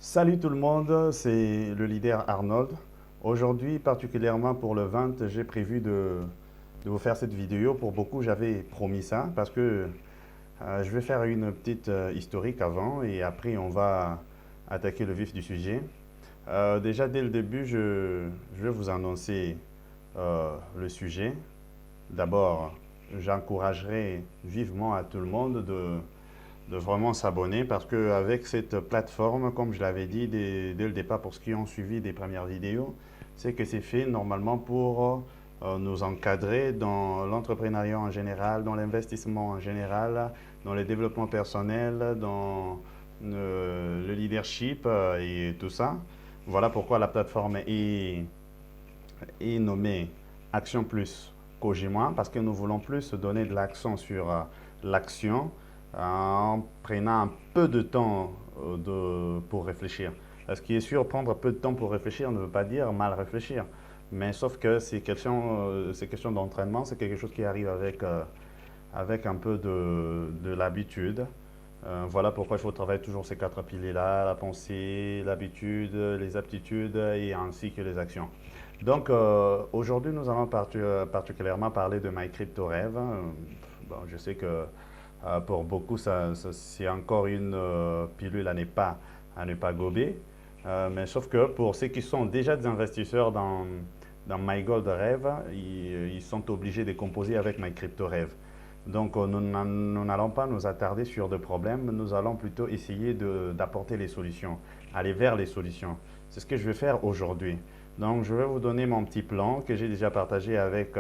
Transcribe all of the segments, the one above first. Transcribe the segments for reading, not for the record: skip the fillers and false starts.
Salut tout le monde, c'est le leader Arnold. Aujourd'hui, particulièrement pour le 20, j'ai prévu de vous faire cette vidéo. Pour beaucoup, j'avais promis ça parce que je vais faire une petite historique avant et après on va attaquer le vif du sujet. Déjà dès le début, je vais vous annoncer le sujet. D'abord, j'encouragerai vivement à tout le monde de vraiment s'abonner parce qu'avec cette plateforme, comme je l'avais dit dès le départ pour ceux qui ont suivi des premières vidéos, c'est que c'est fait normalement pour nous encadrer dans l'entrepreneuriat en général, dans l'investissement en général, dans le développement personnel, dans le leadership et tout ça. Voilà pourquoi la plateforme est nommée Action Plus Kojima, parce que nous voulons plus donner de l'accent sur l'action en prenant un peu de temps pour réfléchir. Ce qui est sûr, prendre peu de temps pour réfléchir ne veut pas dire mal réfléchir. Mais sauf que c'est question d'entraînement, c'est quelque chose qui arrive avec un peu de l'habitude. Voilà pourquoi il faut travailler toujours ces quatre piliers-là, la pensée, l'habitude, les aptitudes et ainsi que les actions. Donc aujourd'hui, nous allons particulièrement parler de MyCryptoRêve. Bon, je sais que pour beaucoup, c'est encore une pilule à ne pas gober. Mais sauf que pour ceux qui sont déjà des investisseurs dans MyGoldRêve, ils sont obligés de composer avec MyCryptoRêve. Donc nous n'allons pas nous attarder sur des problèmes, nous allons plutôt essayer d'apporter les solutions, aller vers les solutions. C'est ce que je vais faire aujourd'hui. Donc je vais vous donner mon petit plan que j'ai déjà partagé avec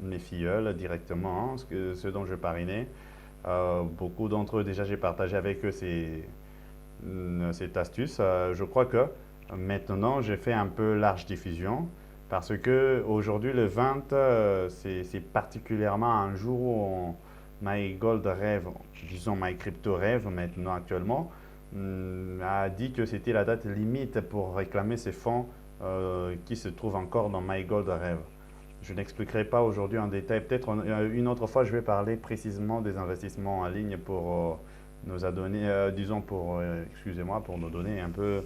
mes filleuls directement, hein, ce dont je parinais. Beaucoup d'entre eux, déjà, j'ai partagé avec eux cette astuce. Je crois que maintenant, j'ai fait un peu large diffusion parce que aujourd'hui, le 20, c'est particulièrement un jour où My Gold Rêve, disons My Crypto Rêve maintenant actuellement, a dit que c'était la date limite pour réclamer ces fonds qui se trouvent encore dans My Gold Rêve. Je n'expliquerai pas aujourd'hui en détail. Peut-être une autre fois, je vais parler précisément des investissements en ligne pour nous donner, disons excusez-moi, pour nous donner un peu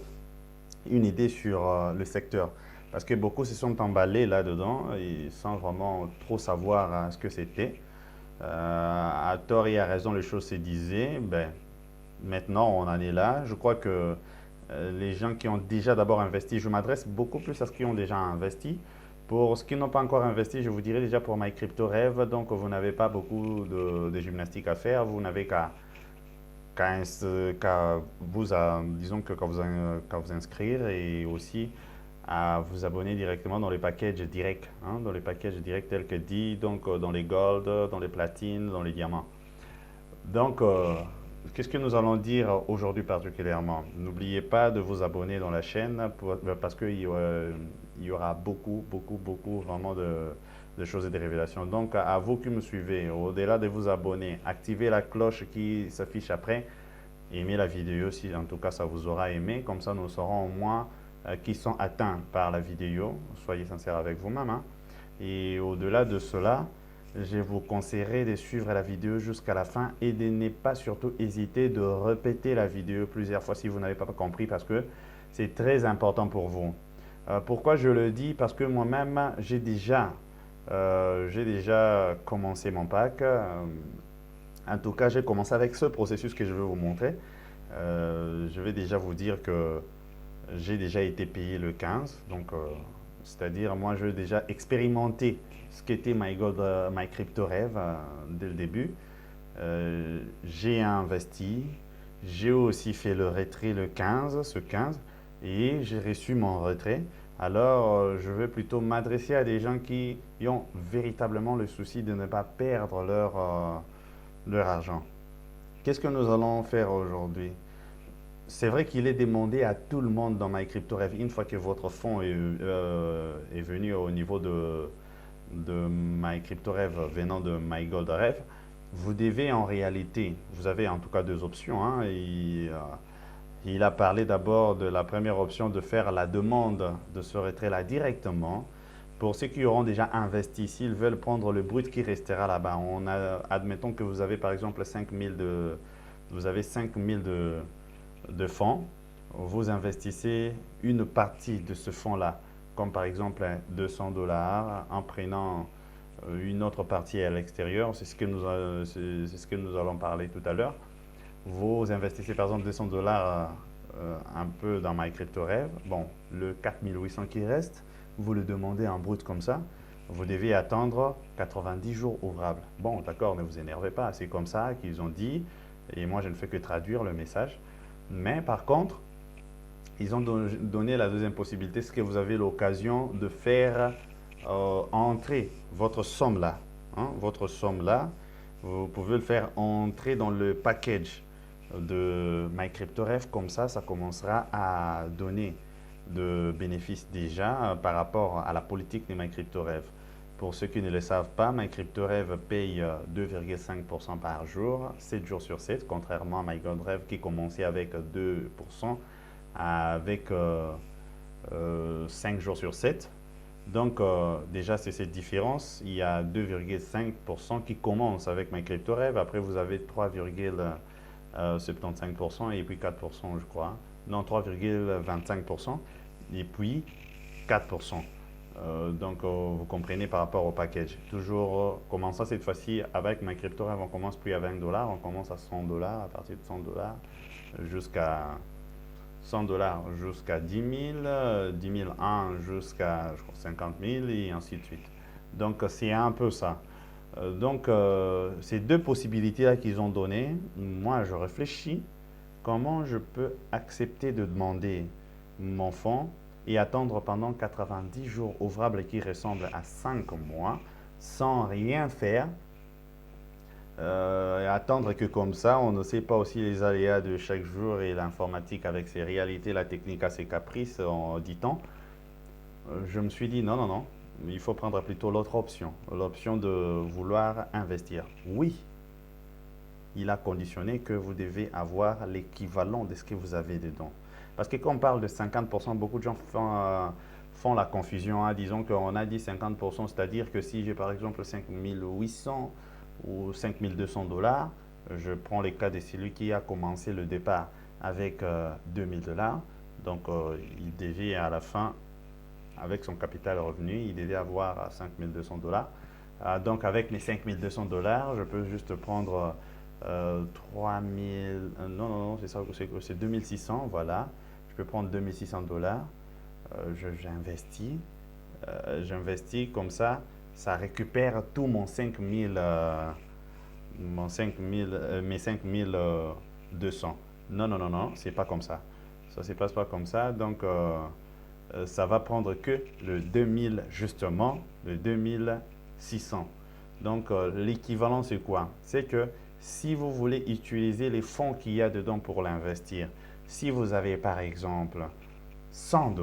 une idée sur le secteur. Parce que beaucoup se sont emballés là-dedans et sans vraiment trop savoir ce que c'était. À tort et à raison, les choses se disaient. Ben, maintenant, on en est là. Je crois que les gens qui ont déjà d'abord investi, je m'adresse beaucoup plus à ceux qui ont déjà investi. Pour ceux qui n'ont pas encore investi, je vous dirais déjà pour MyCryptoRêve, donc vous n'avez pas beaucoup de gymnastique à faire, vous n'avez qu'à vous, disons que qu'à vous inscrire et aussi à vous abonner directement dans les packages directs, hein, dans les packages directs tels que dit, donc dans les gold, dans les platines, dans les diamants. Donc, qu'est-ce que nous allons dire aujourd'hui particulièrement? N'oubliez pas de vous abonner dans la chaîne parce qu'il y aura beaucoup vraiment de choses et de révélations. Donc, à vous qui me suivez, au-delà de vous abonner, activez la cloche qui s'affiche après. Aimez la vidéo si en tout cas ça vous aura aimé. Comme ça, nous saurons au moins qui sont atteints par la vidéo. Soyez sincères avec vous-même, hein. Et au-delà de cela, je vous conseillerais de suivre la vidéo jusqu'à la fin et de ne pas surtout hésiter de répéter la vidéo plusieurs fois si vous n'avez pas compris parce que c'est très important pour vous. Pourquoi je le dis? Parce que moi-même, j'ai déjà commencé mon pack. En tout cas, j'ai commencé avec ce processus que je vais vous montrer. Je vais déjà vous dire que j'ai déjà été payé le 15. Donc, c'est-à-dire, moi, j'ai déjà expérimenté ce qu'était My Crypto Rêve dès le début. J'ai investi. J'ai aussi fait le retrait ce 15, et j'ai reçu mon retrait. Alors, je vais plutôt m'adresser à des gens qui ont véritablement le souci de ne pas perdre leur argent. Qu'est-ce que nous allons faire aujourd'hui? C'est vrai qu'il est demandé à tout le monde dans MyCryptoRêve, une fois que votre fonds est venu au niveau de MyCryptoRêve venant de MyGoldRêve, vous devez en réalité, vous avez en tout cas deux options, hein. Il a parlé d'abord de la première option de faire la demande de ce retrait-là directement. Pour ceux qui auront déjà investi, s'ils veulent prendre le brut qui restera là-bas, admettons que vous avez par exemple 5 000 de fonds. vous investissez une partie de ce fonds-là, comme par exemple 200 $ en prenant une autre partie à l'extérieur. C'est ce que c'est ce que nous allons parler tout à l'heure. Vous investissez par exemple 200 $ un peu dans MyCryptoRêve. Bon, le 4800 qui reste, vous le demandez en brut comme ça. Vous devez attendre 90 jours ouvrables. Bon, d'accord, ne vous énervez pas. C'est comme ça qu'ils ont dit. Et moi, je ne fais que traduire le message. Mais par contre, ils ont donné la deuxième possibilité, c'est que vous avez l'occasion de faire entrer votre somme là. Hein, votre somme là, vous pouvez le faire entrer dans le package de MyCryptoRêve. Comme ça commencera à donner de bénéfices déjà par rapport à la politique de MyCryptoRêve. Pour ceux qui ne le savent pas, MyCryptoRêve paye 2,5% par jour, 7 jours sur 7, contrairement à MyGoldRêve qui commençait avec 2% avec 5 jours sur 7. Donc, déjà, c'est cette différence. Il y a 2,5% qui commence avec MyCryptoRêve. Après, vous avez 3,75% et puis 4%, je crois. Non, 3,25% et puis 4%. Donc, vous comprenez par rapport au package. Toujours commençant cette fois-ci avec MyCryptoRêve, on commence plus à 20 $, on commence à 100 $, à partir de 100 $ jusqu'à 100 $ jusqu'à 10 000, 10 001 jusqu'à 50 000 et ainsi de suite. Donc, c'est un peu ça. Donc, ces deux possibilités-là qu'ils ont données, moi, je réfléchis comment je peux accepter de demander mon fonds et attendre pendant 90 jours ouvrables qui ressemblent à 5 mois sans rien faire. Et attendre que comme ça, on ne sait pas aussi les aléas de chaque jour et l'informatique avec ses réalités, la technique a ses caprices, dit-on. Je me suis dit non, non, non, il faut prendre plutôt l'autre option, l'option de vouloir investir. Oui, il a conditionné que vous devez avoir l'équivalent de ce que vous avez dedans. Parce que quand on parle de 50%, beaucoup de gens font la confusion. Hein. Disons qu'on a dit 50%, c'est-à-dire que si j'ai par exemple 5800 ou 5200 $, je prends le cas de celui qui a commencé le départ avec 2000 $. Donc, il devait à la fin, avec son capital revenu, il devait avoir 5200 $. Donc, avec mes 5200 $, je peux juste prendre 3000, non, non, non, c'est ça, c'est 2600, voilà. Je peux prendre 2600 $. J'investis comme ça récupère tout mon 5000, mes 5200. Non, non, non, non, c'est pas comme ça. Ça se passe pas comme ça. Donc, ça va prendre que le 2000, justement, le 2600. Donc, l'équivalent, c'est quoi? C'est que si vous voulez utiliser les fonds qu'il y a dedans pour l'investir, si vous avez par exemple 100 $,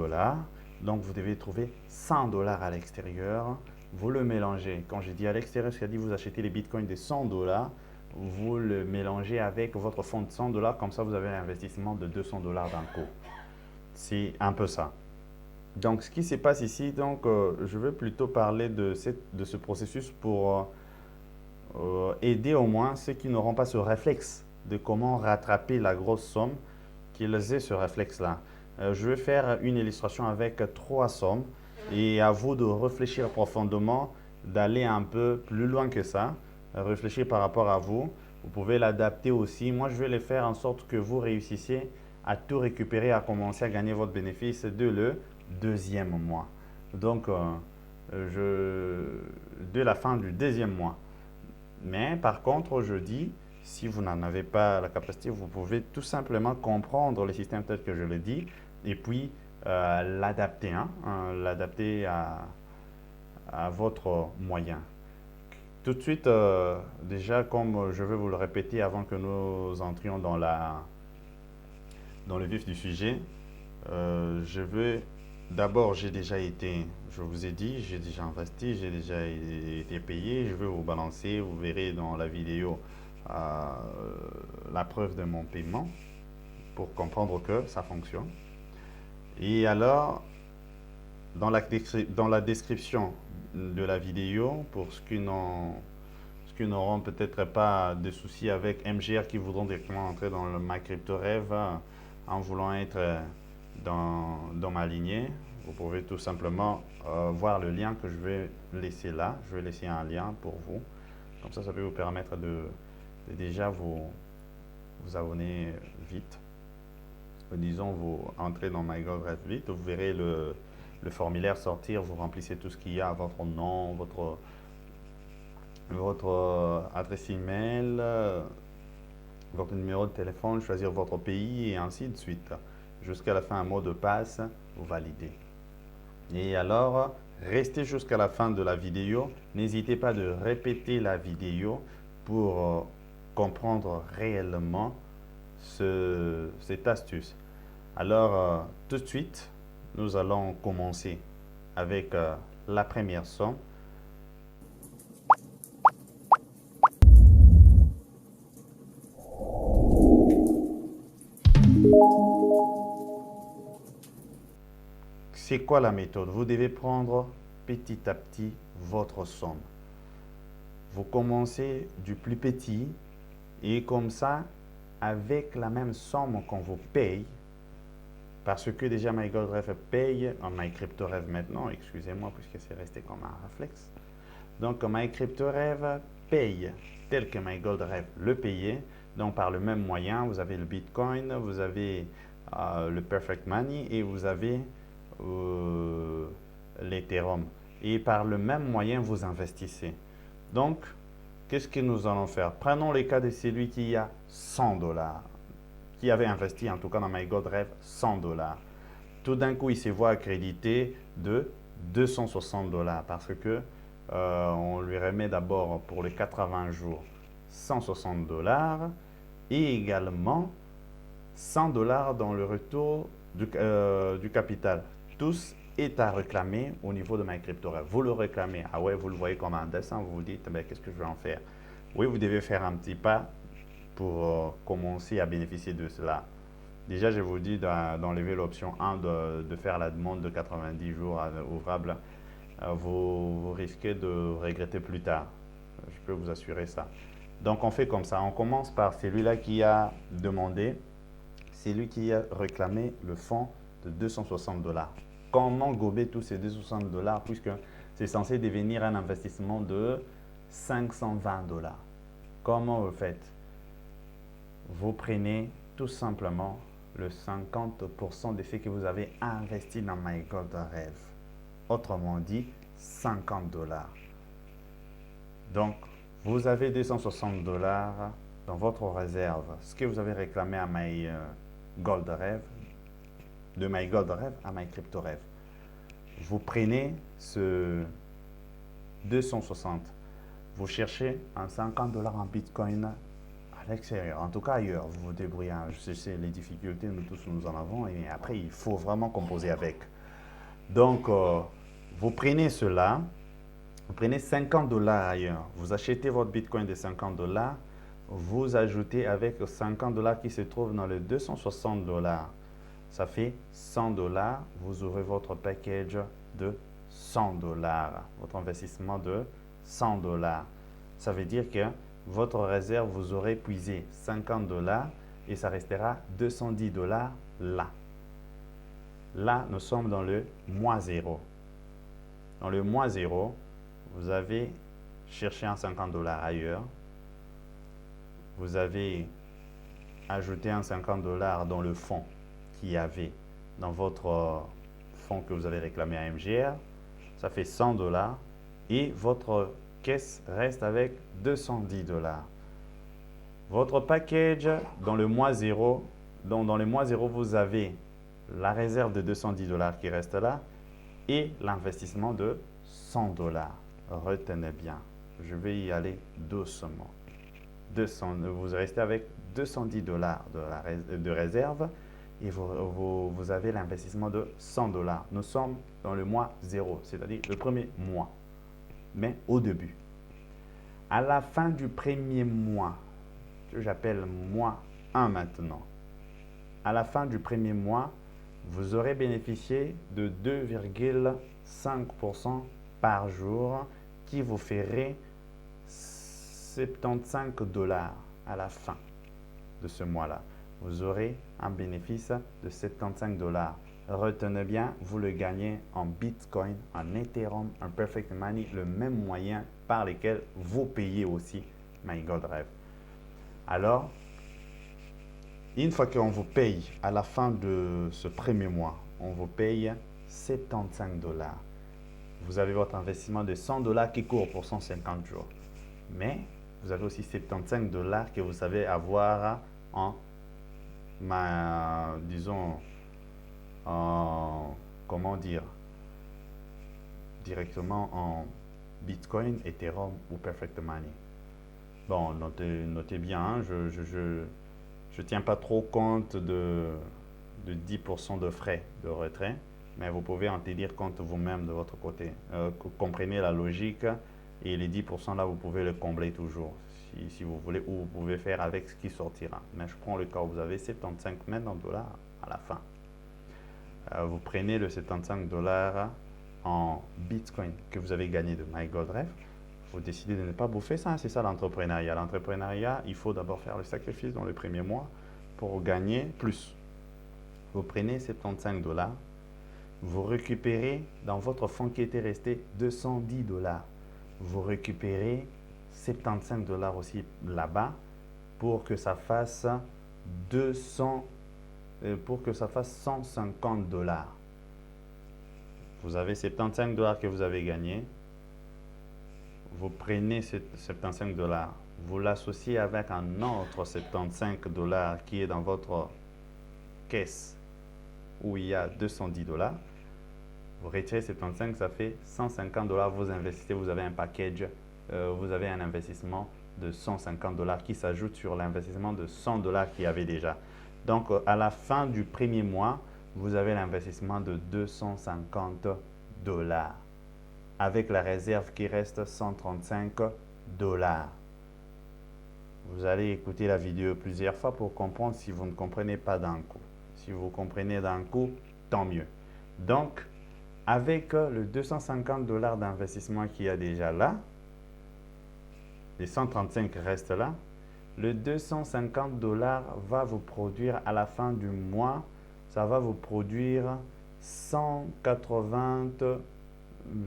donc vous devez trouver 100 $ à l'extérieur, vous le mélangez. Quand je dis à l'extérieur, c'est-à-dire vous achetez les bitcoins de 100 $, vous le mélangez avec votre fonds de 100 $, comme ça vous avez un investissement de 200 $ d'un coup. C'est un peu ça. Donc, ce qui se passe ici, donc, je veux plutôt parler de ce processus pour aider au moins ceux qui n'auront pas ce réflexe de comment rattraper la grosse somme, qu'ils aient ce réflexe-là. Je vais faire une illustration avec 3 sommes et à vous de réfléchir profondément, d'aller un peu plus loin que ça, réfléchir par rapport à vous. Vous pouvez l'adapter aussi. Moi, je vais le faire en sorte que vous réussissiez à tout récupérer, à commencer à gagner votre bénéfice dès le deuxième mois. Donc, de la fin du deuxième mois. Mais par contre, je dis, si vous n'en avez pas la capacité, vous pouvez tout simplement comprendre le système tel que je le dis et puis l'adapter, l'adapter à votre moyen. Tout de suite, déjà, comme je vais vous le répéter avant que nous entrions dans le vif du sujet, d'abord, j'ai déjà été, je vous ai dit, j'ai déjà investi, j'ai déjà été payé. Je vais vous balancer, vous verrez dans la vidéo la preuve de mon paiement pour comprendre que ça fonctionne. Et alors, dans la description de la vidéo, pour ceux qui n'auront peut-être pas de soucis avec MGR, qui voudront directement entrer dans le MyCryptoRêve, en voulant être dans ma lignée, vous pouvez tout simplement voir le lien que je vais laisser là. Je vais laisser un lien pour vous. Comme ça peut vous permettre de déjà vous abonner vite. Disons, vous entrez dans MyGoldRêve vite, vous verrez le formulaire sortir, vous remplissez tout ce qu'il y a, votre nom, votre adresse email, votre numéro de téléphone, choisir votre pays et ainsi de suite. Jusqu'à la fin, un mot de passe, vous validez. Et alors, restez jusqu'à la fin de la vidéo. N'hésitez pas de répéter la vidéo pour comprendre réellement cette astuce. Alors, tout de suite, nous allons commencer avec la première somme. C'est quoi la méthode? Vous devez prendre petit à petit votre somme. Vous commencez du plus petit et comme ça, avec la même somme qu'on vous paye, parce que déjà MyGoldRêve paye en MyCryptoRêve maintenant, excusez-moi puisque c'est resté comme un réflexe. Donc MyCryptoRêve paye tel que MyGoldRêve le payait. Donc par le même moyen, vous avez le Bitcoin, vous avez le Perfect Money et vous avez l'Ethereum. Et par le même moyen, vous investissez. Donc, qu'est-ce que nous allons faire? Prenons le cas de celui qui a 100 $, qui avait investi en tout cas dans MyGoldRêve 100 $. Tout d'un coup, il se voit accrédité de 260 $ parce que on lui remet d'abord pour les 80 jours 160 $ et également 100 $ dans le retour du capital. Tous est à réclamer au niveau de MyCryptoRêve. Vous le réclamez. Ah ouais, vous le voyez comme un dessin, vous vous dites, ben, qu'est-ce que je vais en faire? Oui, vous devez faire un petit pas pour commencer à bénéficier de cela. Déjà, je vous dis d'enlever l'option 1 de faire la demande de 90 jours ouvrables. Vous risquez de regretter plus tard. Je peux vous assurer ça. Donc, on fait comme ça. On commence par celui-là qui a demandé, c'est lui qui a réclamé le fonds de 260 $. Comment gober tous ces 260 $ puisque c'est censé devenir un investissement de 520 $. Comment vous faites? Vous prenez tout simplement le 50% de ce que vous avez investi dans MyGoldRêve. Autrement dit, 50 $. Donc, vous avez 260 $ dans votre réserve. Ce que vous avez réclamé à MyGoldRêve, de MyGoldRêve à MyCryptoRêve. Vous prenez ce 260, vous cherchez un 50 $ en Bitcoin à l'extérieur, en tout cas ailleurs, vous vous débrouillez. Je sais les difficultés, nous tous nous en avons, et après il faut vraiment composer avec. Donc, vous prenez cela, vous prenez 50 $ ailleurs, vous achetez votre Bitcoin de 50 $, vous ajoutez avec 50 $ qui se trouvent dans les 260 $. Ça fait 100 $. Vous ouvrez votre package de 100 $. Votre investissement de 100 $. Ça veut dire que votre réserve, vous aurez puisé 50 $ et ça restera 210 $ là. Là, nous sommes dans le mois 0. Dans le mois 0, vous avez cherché un 50 $ ailleurs. Vous avez ajouté un 50 $ dans le fonds qu'il y avait dans votre fonds que vous avez réclamé à MGR. Ça fait 100 $ et votre caisse reste avec 210 $. Votre package dans le mois 0, donc dans le mois 0, vous avez la réserve de 210 $ qui reste là et l'investissement de 100 $. Retenez bien, je vais y aller doucement. Vous restez avec 210 $ de réserve et vous avez l'investissement de 100 $. Nous sommes dans le mois 0, c'est-à-dire le premier mois, mais au début. À la fin du premier mois, que j'appelle mois 1 maintenant, à la fin du premier mois, vous aurez bénéficié de 2,5% par jour qui vous ferait 75 $ à la fin de ce mois-là. Vous aurez un bénéfice de 75 $. Retenez bien, vous le gagnez en Bitcoin, en Ethereum, en Perfect Money, le même moyen par lequel vous payez aussi MyGoldRêve. Alors, une fois qu'on vous paye à la fin de ce premier mois, on vous paye 75 $. Vous avez votre investissement de 100 $ qui court pour 150 jours. Mais vous avez aussi 75 $ que vous savez avoir en, disons, comment dire, directement en Bitcoin, Ethereum ou Perfect Money. Bon, notez bien, hein, je tiens pas trop compte de 10% de frais de retrait, mais vous pouvez en tenir compte vous-même de votre côté. Comprenez la logique et les 10% là, vous pouvez le combler toujours si vous voulez, ou vous pouvez faire avec ce qui sortira. Mais je prends le cas où vous avez 75 maintenant dollars à la fin. Vous prenez le 75 $ en Bitcoin que vous avez gagné de MyGoldRêve. Vous décidez de ne pas bouffer ça, c'est ça l'entrepreneuriat. L'entrepreneuriat, il faut d'abord faire le sacrifice dans le premier mois pour gagner plus. Vous prenez 75 $, vous récupérez dans votre fonds qui était resté 210 $. Vous récupérez 75 $ aussi là-bas pour que ça fasse 150 $. Vous avez 75 $ que vous avez gagné. Vous prenez ces 75 $, vous l'associez avec un autre 75 $ qui est dans votre caisse où il y a 210 $. Vous retirez 75, ça fait 150 $. Vous investissez, vous avez un package, vous avez un investissement de 150 $ qui s'ajoute sur l'investissement de 100 $ qu'il y avait déjà. Donc, à la fin du premier mois, vous avez l'investissement de 250 $ avec la réserve qui reste 135 $. Vous allez écouter la vidéo plusieurs fois pour comprendre si vous ne comprenez pas d'un coup. Si vous comprenez d'un coup, tant mieux. Donc, avec le 250 $ d'investissement qu'il y a déjà là, les 135 restent là, le 250 $ va vous produire à la fin du mois, ça va vous produire 180,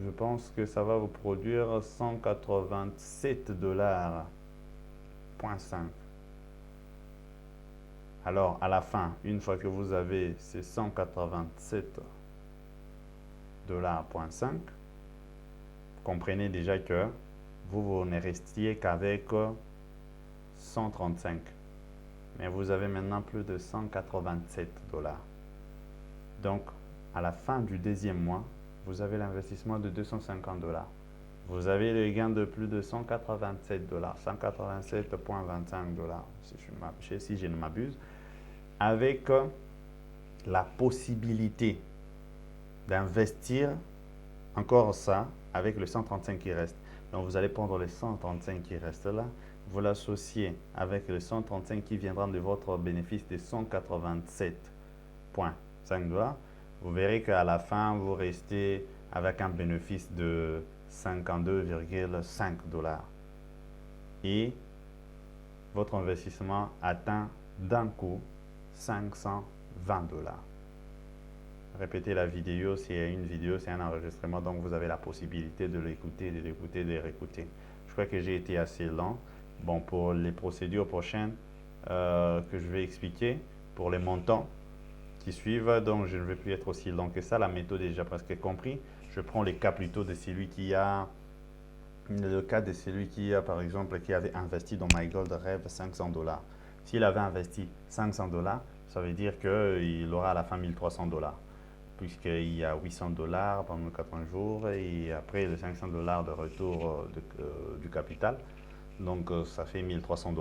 je pense que ça va vous produire 187 $. Alors, à la fin, une fois que vous avez ces 187 $.5, comprenez déjà que vous ne restiez qu'avec 135. Mais vous avez maintenant plus de 187 $. Donc, à la fin du deuxième mois, vous avez l'investissement de 250 $. Vous avez le gain de plus de 187 $, 187,25 $, si je ne m'abuse, avec la possibilité d'investir encore ça avec le 135 qui reste. Donc, vous allez prendre le 135 qui reste là, vous l'associez avec le 135 qui viendra de votre bénéfice de 187,5 $. Vous verrez qu'à la fin, vous restez avec un bénéfice de 52,5 $. Et votre investissement atteint d'un coup 520 $. Répétez la vidéo, c'est une vidéo, c'est un enregistrement, donc vous avez la possibilité de l'écouter, de l'écouter, de réécouter. Je crois que j'ai été assez lent. Bon, pour les procédures prochaines que je vais expliquer, pour les montants qui suivent, donc je ne vais plus être aussi long que ça. La méthode est déjà presque comprise. Je prends les cas plutôt de celui qui a, le cas de celui qui a, par exemple, qui avait investi dans MyGoldRêve 500 $. S'il avait investi 500 $, ça veut dire qu'il aura à la fin 1300 $. Puisqu'il y a 800 $ pendant 80 jours et après les 500 $ de retour du capital. Donc, ça fait 1300 $.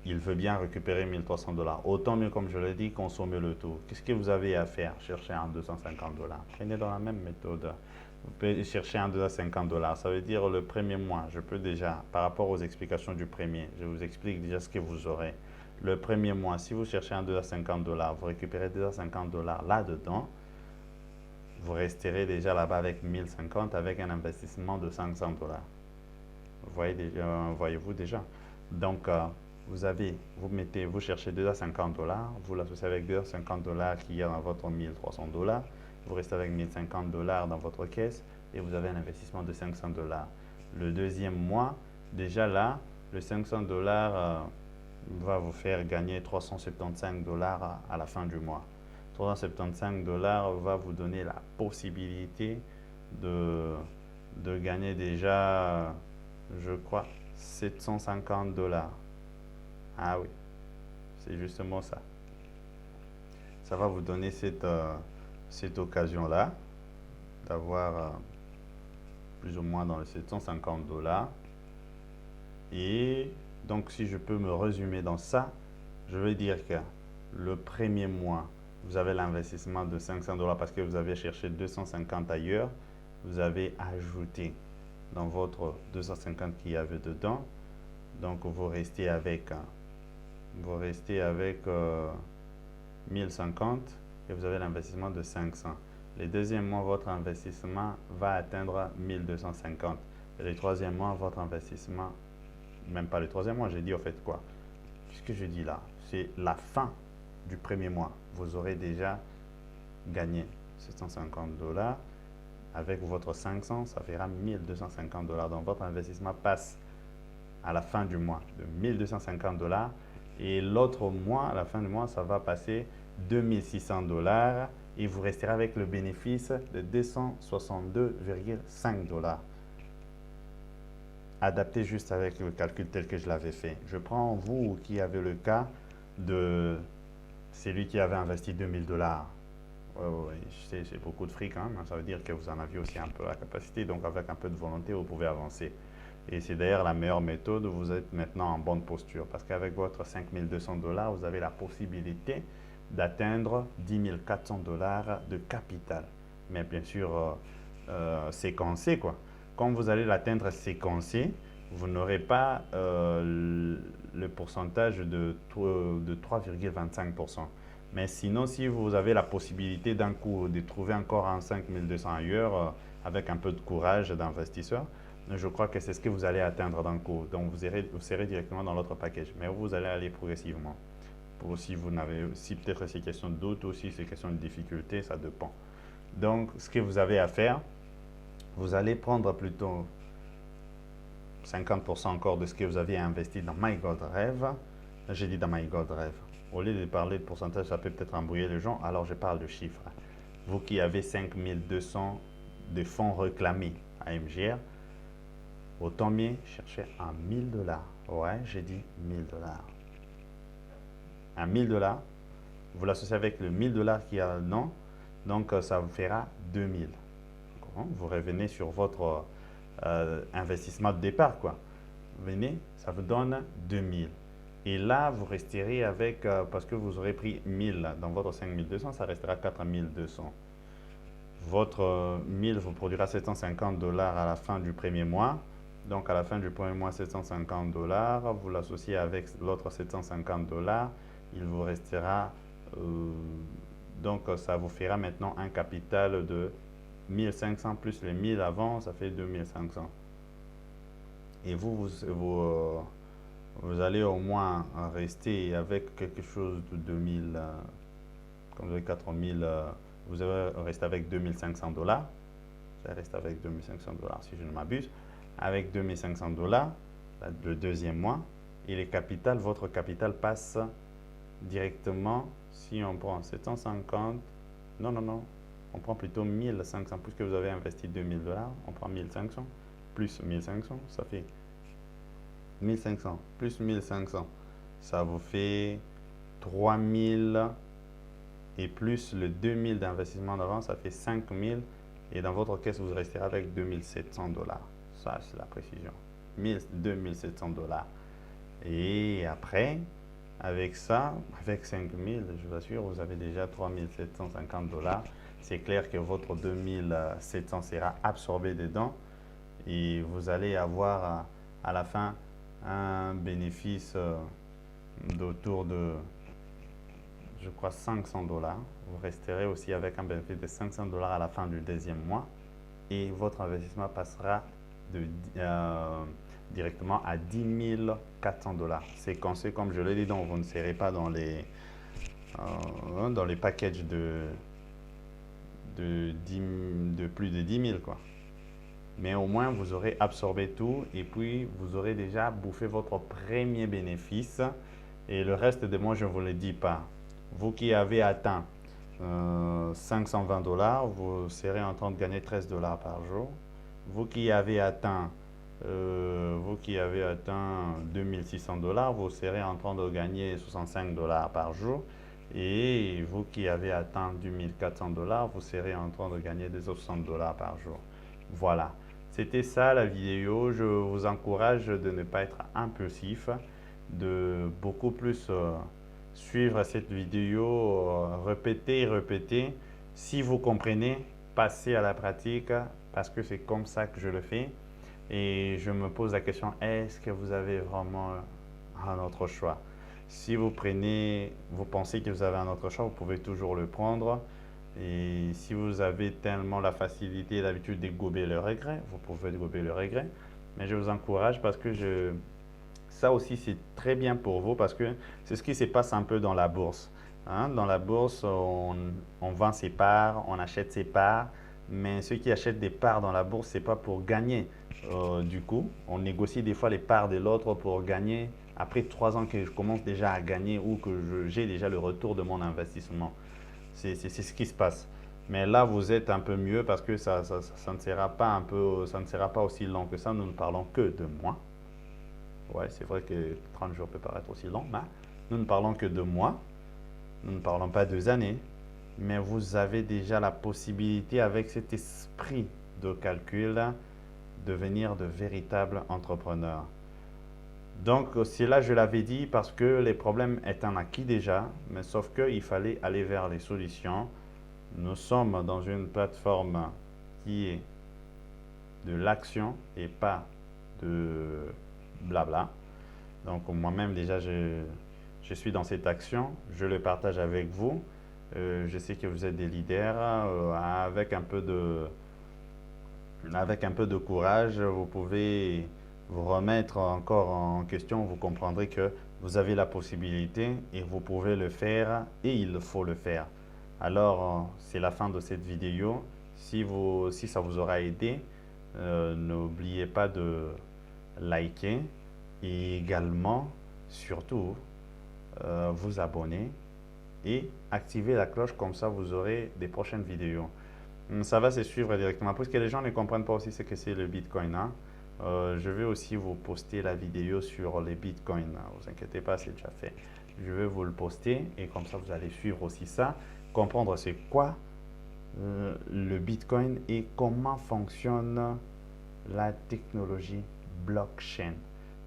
Il veut bien récupérer 1300 $. Autant mieux, comme je l'ai dit, consommer le tout. Qu'est-ce que vous avez à faire? Chercher un 250 $. Prenez dans la même méthode. Vous pouvez chercher un 250 $. Ça veut dire le premier mois, je peux déjà, par rapport aux explications du premier, je vous explique déjà ce que vous aurez. Le premier mois, si vous cherchez un 250 $, vous récupérez 250 $ là-dedans. Vous resterez déjà là-bas avec 1050 avec un investissement de 500 $. Voyez-vous déjà. Donc, vous cherchez déjà 50 dollars, vous l'associez avec 250 dollars qui est dans votre 1300 dollars, vous restez avec 1050 dollars dans votre caisse et vous avez un investissement de 500 dollars. Le deuxième mois, déjà là, le 500 dollars va vous faire gagner 375 dollars à la fin du mois. 375 dollars va vous donner la possibilité de gagner déjà, je crois, 750 dollars. Ah oui, c'est justement ça. Ça va vous donner cette occasion-là d'avoir plus ou moins dans les 750 dollars. Et donc, si je peux me résumer dans ça, je veux dire que le premier mois, vous avez l'investissement de 500 dollars parce que vous avez cherché 250 ailleurs. Vous avez ajouté dans votre 250 qu'il y avait dedans. Donc, vous restez avec 1050 et vous avez l'investissement de 500. Le deuxième mois, votre investissement va atteindre 1250. Et le troisième mois, votre investissement, même pas le troisième mois, j'ai dit au fait quoi? Puisque je dis là, c'est la fin du premier mois. Vous aurez déjà gagné 750 dollars. Avec votre 500, ça fera 1250 dollars. Donc, votre investissement passe à la fin du mois de 1250 dollars. Et l'autre mois, à la fin du mois, ça va passer 2600 dollars. Et vous resterez avec le bénéfice de 262,5 dollars. Adapté juste avec le calcul tel que je l'avais fait. Je prends vous qui avez le cas de celui qui avait investi 2000 dollars. Oui, c'est beaucoup de fric quand même. Ça veut dire que vous en aviez aussi un peu la capacité. Donc, avec un peu de volonté, vous pouvez avancer. Et c'est d'ailleurs la meilleure méthode. Vous êtes maintenant en bonne posture. Parce qu'avec votre 5200 dollars, vous avez la possibilité d'atteindre 10 400 dollars de capital. Mais bien sûr, séquencé, quoi. Quand vous allez l'atteindre séquencé, vous n'aurez pas le pourcentage de 3,25%. Mais sinon, si vous avez la possibilité d'un coup de trouver encore un 5200 ailleurs, avec un peu de courage d'investisseur, je crois que c'est ce que vous allez atteindre d'un coup. Donc, vous serez directement dans l'autre package. Mais vous allez aller progressivement. Si peut-être c'est question de doute ou si c'est question de difficulté, ça dépend. Donc, ce que vous avez à faire, vous allez prendre plutôt 50% encore de ce que vous aviez investi dans My Gold Rêve. J'ai dit dans My Gold Rêve. Au lieu de parler de pourcentage, ça peut peut-être embrouiller les gens, alors je parle de chiffres. Vous qui avez 5200 de fonds réclamés à MGR, autant mieux chercher à 1000 dollars. Ouais, j'ai dit 1000 dollars. À 1000 dollars, vous l'associez avec le 1000 dollars qui a le nom, donc ça vous fera 2000. Vous revenez sur votre investissement de départ, quoi. Venez, ça vous donne 2000. Et là, vous resterez avec, parce que vous aurez pris 1000 dans votre 5200, ça restera 4200. Votre 1000 vous produira 750 dollars à la fin du premier mois. Donc, à la fin du premier mois, 750 dollars. Vous l'associez avec l'autre 750 dollars. Il vous restera, donc ça vous fera maintenant un capital de 1500 plus les 1000 avant, ça fait 2500. Et vous allez au moins rester avec quelque chose de 2000, comme vous avez 4000, vous allez rester avec 2500 dollars. Ça reste avec 2500 dollars si je ne m'abuse. Avec 2500 dollars, le deuxième mois, et les capitales, votre capital passe directement, si on prend 750, non, on prend plutôt 1500, puisque vous avez investi 2000 dollars, on prend 1500, plus 1500, ça fait 1500, plus 1500, ça vous fait 3000, et plus le 2000 d'investissement d'avant, ça fait 5000, et dans votre caisse, vous resterez avec 2700 dollars. Ça, c'est la précision. 2700 dollars. Et après, avec ça, avec 5000, je vous assure, vous avez déjà 3750 dollars. C'est clair que votre 2700 sera absorbé dedans et vous allez avoir à la fin un bénéfice d'autour de, je crois, 500 dollars. Vous resterez aussi avec un bénéfice de 500 dollars à la fin du deuxième mois et votre investissement passera directement à 10 400 $. C'est comme je l'ai dit, donc vous ne serez pas dans les packages de plus de 10 000 quoi. Mais au moins, vous aurez absorbé tout et puis vous aurez déjà bouffé votre premier bénéfice. Et le reste de moi, je ne vous le dis pas. Vous qui avez atteint 520 $, vous serez en train de gagner 13 $ par jour. Vous qui avez atteint 2600 $, vous serez en train de gagner 65 $ par jour. Et vous qui avez atteint 2400 $, vous serez en train de gagner des 60 $ par jour. Voilà. C'était ça la vidéo. Je vous encourage de ne pas être impulsif, de beaucoup plus suivre cette vidéo, répéter et répéter. Si vous comprenez, passez à la pratique parce que c'est comme ça que je le fais. Et je me pose la question, est-ce que vous avez vraiment un autre choix? Si vous pensez que vous avez un autre choix, vous pouvez toujours le prendre. Et si vous avez tellement la facilité et l'habitude de gober le regret, vous pouvez gober le regret. Mais je vous encourage parce que ça aussi c'est très bien pour vous parce que c'est ce qui se passe un peu dans la bourse. Hein? Dans la bourse, on vend ses parts, on achète ses parts. Mais ceux qui achètent des parts dans la bourse, ce n'est pas pour gagner. Du coup, on négocie des fois les parts de l'autre pour gagner. Après 3 ans que je commence déjà à gagner ou que j'ai déjà le retour de mon investissement. C'est ce qui se passe. Mais là, vous êtes un peu mieux parce que ça ne sera pas aussi long que ça. Nous ne parlons que de mois. Ouais, c'est vrai que 30 jours peut paraître aussi long, mais nous ne parlons que de mois. Nous ne parlons pas de années. Mais vous avez déjà la possibilité, avec cet esprit de calcul, de devenir de véritables entrepreneurs. Donc, cela, je l'avais dit parce que les problèmes étaient acquis déjà, mais sauf qu'il fallait aller vers les solutions. Nous sommes dans une plateforme qui est de l'action et pas de blabla. Donc, moi-même, déjà, je suis dans cette action. Je le partage avec vous. Je sais que vous êtes des leaders. Avec un peu de courage, vous pouvez vous remettre encore en question. Vous comprendrez que vous avez la possibilité et vous pouvez le faire et il faut le faire. Alors, c'est la fin de cette vidéo. Si ça vous aura aidé, n'oubliez pas de liker et également, surtout, vous abonner et activer la cloche, comme ça vous aurez des prochaines vidéos. Ça va se suivre directement parce que les gens ne comprennent pas aussi ce que c'est le Bitcoin. Hein. Je vais aussi vous poster la vidéo sur les Bitcoins. Ne vous inquiétez pas, c'est déjà fait. Je vais vous le poster et comme ça vous allez suivre aussi ça, comprendre c'est quoi le Bitcoin et comment fonctionne la technologie blockchain.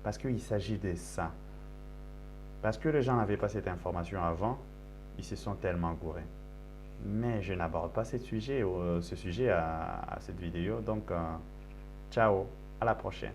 Parce qu'il s'agit de ça. Parce que les gens n'avaient pas cette information avant, ils se sont tellement gourés. Mais je n'aborde pas ce sujet à cette vidéo. Donc, ciao, à la prochaine.